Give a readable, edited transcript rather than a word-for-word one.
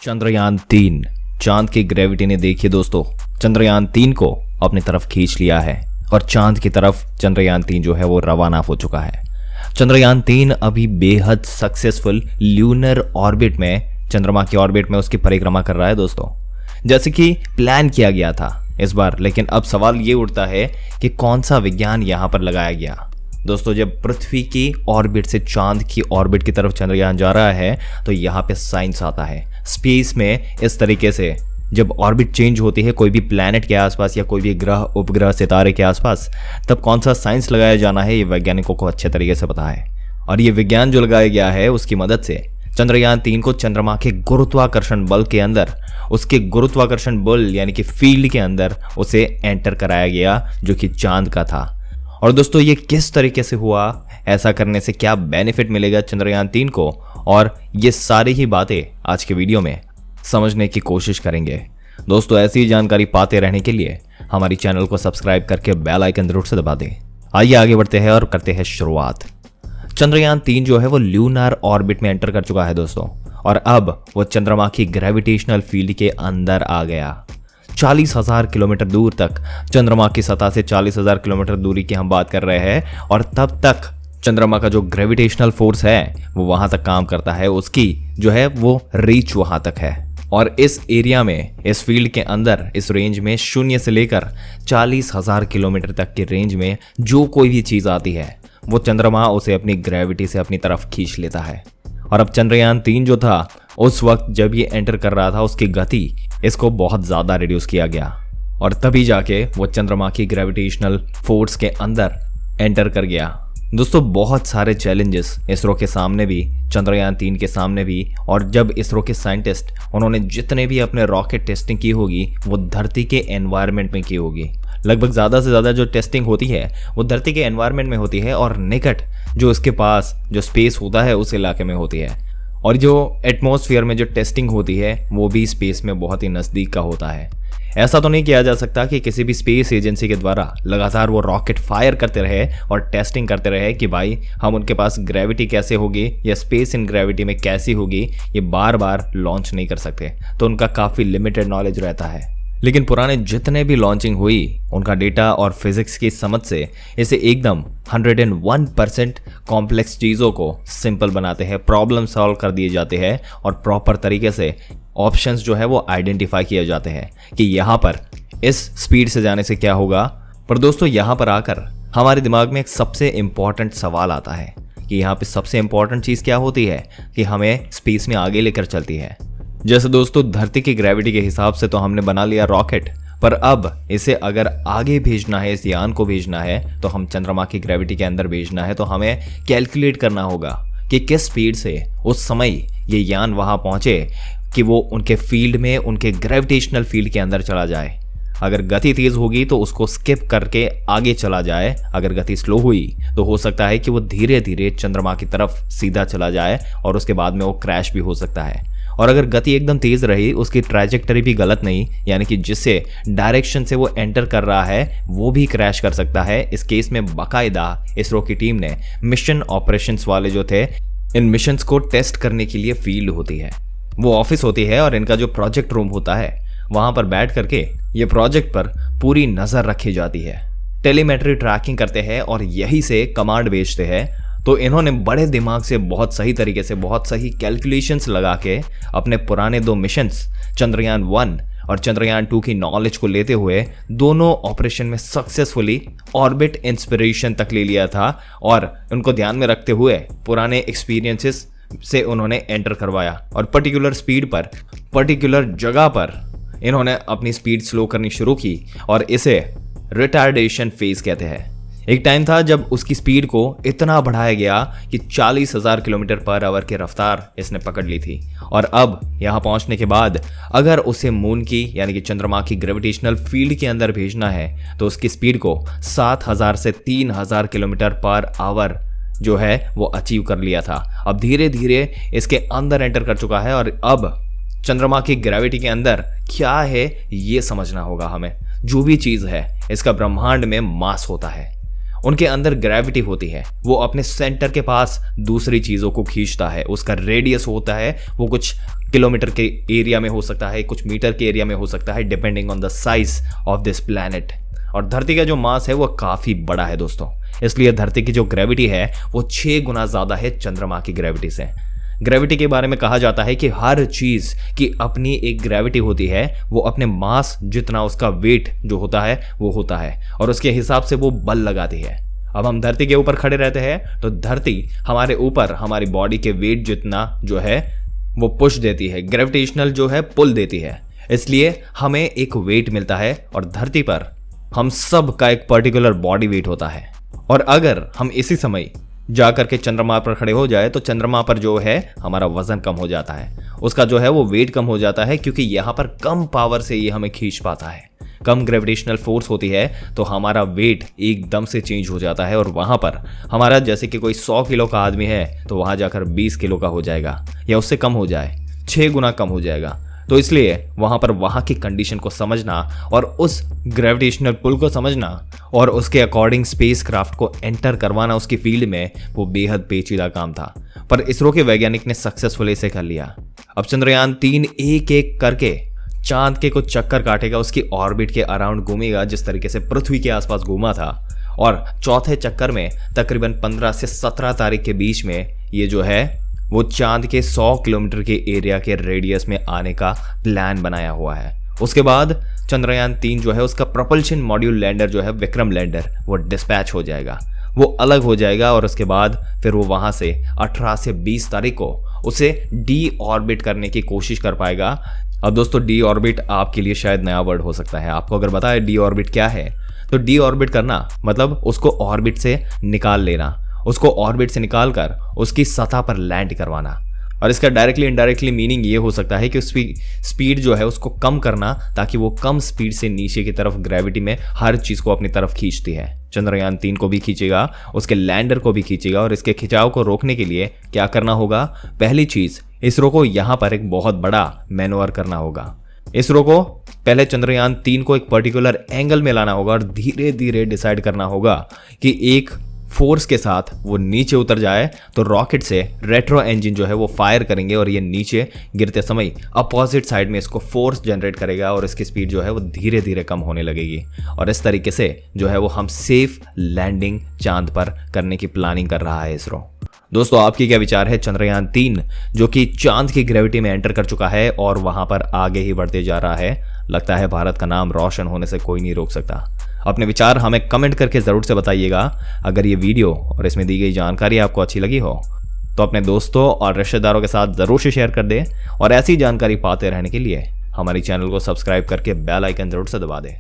चंद्रयान 3 चांद की ग्रेविटी ने देखिए दोस्तों चंद्रयान 3 को अपनी तरफ खींच लिया है और चांद की तरफ चंद्रयान 3 जो है वो रवाना हो चुका है। चंद्रयान 3 अभी बेहद सक्सेसफुल ल्यूनर ऑर्बिट में, चंद्रमा की ऑर्बिट में उसकी परिक्रमा कर रहा है दोस्तों, जैसे कि प्लान किया गया था इस बार। लेकिन अब सवाल ये उठता है कि कौन सा विज्ञान यहाँ पर लगाया गया। दोस्तों, जब पृथ्वी की ऑर्बिट से चांद की ऑर्बिट की तरफ चंद्रयान जा रहा है तो यहाँ पे साइंस आता है। स्पेस में इस तरीके से जब ऑर्बिट चेंज होती है कोई भी प्लैनेट के आसपास या कोई भी ग्रह, उपग्रह, सितारे के आसपास, तब कौन सा साइंस लगाया जाना है ये वैज्ञानिकों को अच्छे तरीके से पता है। और ये विज्ञान जो लगाया गया है उसकी मदद से चंद्रयान 3 को चंद्रमा के गुरुत्वाकर्षण बल के अंदर, उसके गुरुत्वाकर्षण बल यानी कि फील्ड के अंदर उसे एंटर कराया गया जो कि चांद का था। और दोस्तों, ये किस तरीके से हुआ, ऐसा करने से क्या बेनिफिट मिलेगा चंद्रयान 3 को, और ये सारी ही बातें आज के वीडियो में समझने की कोशिश करेंगे। दोस्तों, ऐसी जानकारी पाते रहने के लिए हमारी चैनल को सब्सक्राइब करके बेल आइकन जरूर से दबा दें। आइए आगे बढ़ते हैं और करते हैं शुरुआत। चंद्रयान 3 जो है वो ल्यूनर ऑर्बिट में एंटर कर चुका है दोस्तों, और अब वो चंद्रमा की ग्रेविटेशनल फील्ड के अंदर आ गया। 40,000 किलोमीटर दूर तक, चंद्रमा की सतह से 40,000 किलोमीटर दूरी की हम बात कर रहे हैं, और तब तक चंद्रमा का जो ग्रेविटेशनल फोर्स है वो वहां तक काम करता है, उसकी जो है वो रीच वहां तक है। और इस एरिया में, इस फील्ड के अंदर, इस रेंज में 0 से लेकर 40,000 किलोमीटर तक की रेंज में जो कोई भी चीज आती है वो चंद्रमा उसे अपनी ग्रेविटी से अपनी तरफ खींच लेता है। और अब चंद्रयान 3 जो था उस वक्त जब ये एंटर कर रहा था उसकी गति, इसको बहुत ज्यादा रिड्यूस किया गया, और तभी जाके वो चंद्रमा की ग्रेविटेशनल फोर्स के अंदर एंटर कर गया। दोस्तों, बहुत सारे चैलेंजेस इसरो के सामने भी, चंद्रयान 3 के सामने भी, और जब इसरो के साइंटिस्ट उन्होंने जितने भी अपने रॉकेट टेस्टिंग की होगी वो धरती के एनवायरनमेंट में की होगी। लगभग ज़्यादा से ज़्यादा जो टेस्टिंग होती है वो धरती के एनवायरनमेंट में होती है, और निकट जो उसके पास जो स्पेस होता है उस इलाके में होती है। और जो एटमॉस्फेयर में जो टेस्टिंग होती है वो भी स्पेस में बहुत ही नज़दीक का होता है। ऐसा तो नहीं किया जा सकता कि किसी भी स्पेस एजेंसी के द्वारा लगातार वो रॉकेट फायर करते रहे और टेस्टिंग करते रहे कि भाई हम उनके पास ग्रेविटी कैसे होगी या स्पेस इन ग्रेविटी में कैसी होगी, ये बार बार लॉन्च नहीं कर सकते। तो उनका काफ़ी लिमिटेड नॉलेज रहता है। लेकिन पुराने जितने भी लॉन्चिंग हुई उनका डेटा और फिजिक्स की समझ से इसे एकदम 101% कॉम्प्लेक्स चीज़ों को सिंपल बनाते हैं, प्रॉब्लम सॉल्व कर दिए जाते हैं, और प्रॉपर तरीके से ऑप्शंस जो है वो आइडेंटिफाई किए जाते हैं कि यहाँ पर इस स्पीड से जाने से क्या होगा। पर दोस्तों, यहाँ पर आकर हमारे दिमाग में एक सबसे इम्पॉर्टेंट सवाल आता है कि यहाँ पे सबसे इम्पॉर्टेंट चीज़ क्या होती है कि हमें स्पेस में आगे लेकर चलती है। जैसे दोस्तों, धरती की ग्रेविटी के हिसाब से तो हमने बना लिया रॉकेट, पर अब इसे अगर आगे भेजना है, इस यान को भेजना है, तो हम चंद्रमा की ग्रेविटी के अंदर भेजना है, तो हमें कैलकुलेट करना होगा कि किस स्पीड से उस समय ये यान वहां पहुंचे कि वो उनके फील्ड में, उनके ग्रेविटेशनल फील्ड के अंदर चला जाए। अगर गति तेज होगी तो उसको स्किप करके आगे चला जाए, अगर गति स्लो हुई तो हो सकता है कि वो धीरे धीरे चंद्रमा की तरफ सीधा चला जाए और उसके बाद में वो क्रैश भी हो सकता है। और अगर गति एकदम तेज रही, उसकी ट्रैजेक्टरी भी गलत नहीं, यानी कि जिससे डायरेक्शन से वो एंटर कर रहा है वो भी क्रैश कर सकता है। इस केस में बाकायदा इसरो की टीम ने मिशन ऑपरेशंस वाले जो थे, इन मिशंस को टेस्ट करने के लिए फील्ड होती है, वो ऑफिस होती है, और इनका जो प्रोजेक्ट रूम होता है वहां पर बैठ करके ये प्रोजेक्ट पर पूरी नजर रखी जाती है, टेलीमेट्री ट्रैकिंग करते हैं और यही से कमांड भेजते हैं। तो इन्होंने बड़े दिमाग से बहुत सही तरीके से, बहुत सही कैलकुलेशंस लगा के अपने पुराने 2 मिशंस चंद्रयान 1 और चंद्रयान 2 की नॉलेज को लेते हुए दोनों ऑपरेशन में सक्सेसफुली ऑर्बिट इंस्पिरेशन तक ले लिया था, और उनको ध्यान में रखते हुए पुराने एक्सपीरियंसेस से उन्होंने एंटर करवाया, और पर्टिकुलर स्पीड पर, पर्टिकुलर जगह पर इन्होंने अपनी स्पीड स्लो करनी शुरू की, और इसे रिटार्डेशन फेज कहते हैं। एक टाइम था जब उसकी स्पीड को इतना बढ़ाया गया कि 40,000 किलोमीटर पर आवर की रफ्तार इसने पकड़ ली थी, और अब यहाँ पहुँचने के बाद अगर उसे मून की यानी कि चंद्रमा की ग्रेविटेशनल फील्ड के अंदर भेजना है तो उसकी स्पीड को 7,000 से 3,000 किलोमीटर पर आवर जो है वो अचीव कर लिया था। अब धीरे धीरे इसके अंदर एंटर कर चुका है, और अब चंद्रमा की ग्रेविटी के अंदर क्या है ये समझना होगा हमें। जो भी चीज़ है इसका ब्रह्मांड में मास होता है, उनके अंदर ग्रेविटी होती है, वो अपने सेंटर के पास दूसरी चीज़ों को खींचता है। उसका रेडियस होता है, वो कुछ किलोमीटर के एरिया में हो सकता है, कुछ मीटर के एरिया में हो सकता है, depending on the size of this planet. और धरती का जो मास है वो काफ़ी बड़ा है दोस्तों, इसलिए धरती की जो ग्रेविटी है वो 6 गुना ज़्यादा है चंद्रमा की ग्रेविटी से। ग्रेविटी के बारे में कहा जाता है कि हर चीज़ की अपनी एक ग्रेविटी होती है, वो अपने मास जितना उसका वेट जो होता है वो होता है, और उसके हिसाब से वो बल लगाती है। अब हम धरती के ऊपर खड़े रहते हैं तो धरती हमारे ऊपर हमारी बॉडी के वेट जितना जो है वो पुश देती है, ग्रेविटेशनल जो है पुल देती है, इसलिए हमें एक वेट मिलता है। और धरती पर हम सब का एक पर्टिकुलर बॉडी वेट होता है। और अगर हम इसी समय जा करके चंद्रमा पर खड़े हो जाए तो चंद्रमा पर जो है हमारा वजन कम हो जाता है, उसका जो है वो वेट कम हो जाता है, क्योंकि यहाँ पर कम पावर से ये हमें खींच पाता है, कम ग्रेविटेशनल फोर्स होती है, तो हमारा वेट एकदम से चेंज हो जाता है। और वहाँ पर हमारा जैसे कि कोई 100 किलो का आदमी है तो वहाँ जाकर 20 किलो का हो जाएगा, या उससे कम हो जाए, 6 गुना कम हो जाएगा। तो इसलिए वहाँ पर वहाँ की कंडीशन को समझना और उस ग्रेविटेशनल पुल को समझना और उसके अकॉर्डिंग स्पेस क्राफ्ट को एंटर करवाना उसकी फील्ड में, वो बेहद पेचीदा काम था, पर इसरो के वैज्ञानिक ने सक्सेसफुली इसे कर लिया। अब चंद्रयान 3 एक एक करके चांद के कुछ चक्कर काटेगा, उसकी ऑर्बिट के अराउंड घूमेगा जिस तरीके से पृथ्वी के आसपास घूमा था, और चौथे चक्कर में तकरीबन 15 से 17 तारीख के बीच में ये जो है वो चांद के 100 किलोमीटर के एरिया के रेडियस में आने का प्लान बनाया हुआ है। उसके बाद चंद्रयान 3 जो है उसका प्रोपल्शन मॉड्यूल लैंडर जो है विक्रम लैंडर, वो डिस्पैच हो जाएगा, वो अलग हो जाएगा, और उसके बाद फिर वो वहाँ से 18 से 20 तारीख को उसे डी ऑर्बिट करने की कोशिश कर पाएगा। अब दोस्तों डी ऑर्बिट आपके लिए शायद नया वर्ड हो सकता है, आपको अगर पता है डी ऑर्बिट क्या है, तो डी ऑर्बिट करना मतलब उसको ऑर्बिट से निकाल लेना, उसको ऑर्बिट से निकालकर उसकी सतह पर लैंड करवाना। और इसका डायरेक्टली इनडायरेक्टली मीनिंग ये हो सकता है कि उसकी स्पीड जो है उसको कम करना, ताकि वो कम स्पीड से नीचे की तरफ ग्रेविटी में हर चीज़ को अपनी तरफ खींचती है। चंद्रयान 3 को भी खींचेगा, उसके लैंडर को भी खींचेगा, और इसके खिंचाव को रोकने के लिए क्या करना होगा? पहली चीज़, इसरो को यहाँ पर एक बहुत बड़ा मैनोवर करना होगा। इसरो को पहले चंद्रयान 3 को एक पर्टिकुलर एंगल में लाना होगा और धीरे धीरे डिसाइड करना होगा कि एक फोर्स के साथ वो नीचे उतर जाए तो रॉकेट से रेट्रो इंजन जो है वो फायर करेंगे, और ये नीचे गिरते समय अपोजिट साइड में इसको फोर्स जनरेट करेगा, और इसकी स्पीड जो है वो धीरे धीरे कम होने लगेगी। और इस तरीके से जो है वो हम सेफ लैंडिंग चांद पर करने की प्लानिंग कर रहा है इसरो। दोस्तों आपकी क्या विचार है? चंद्रयान 3 जो कि चांद की ग्रेविटी में एंटर कर चुका है और वहां पर आगे ही बढ़ते जा रहा है, लगता है भारत का नाम रोशन होने से कोई नहीं रोक सकता। अपने विचार हमें कमेंट करके ज़रूर से बताइएगा। अगर ये वीडियो और इसमें दी गई जानकारी आपको अच्छी लगी हो तो अपने दोस्तों और रिश्तेदारों के साथ ज़रूर से शेयर कर दें, और ऐसी जानकारी पाते रहने के लिए हमारे चैनल को सब्सक्राइब करके बेल आइकन ज़रूर से दबा दें।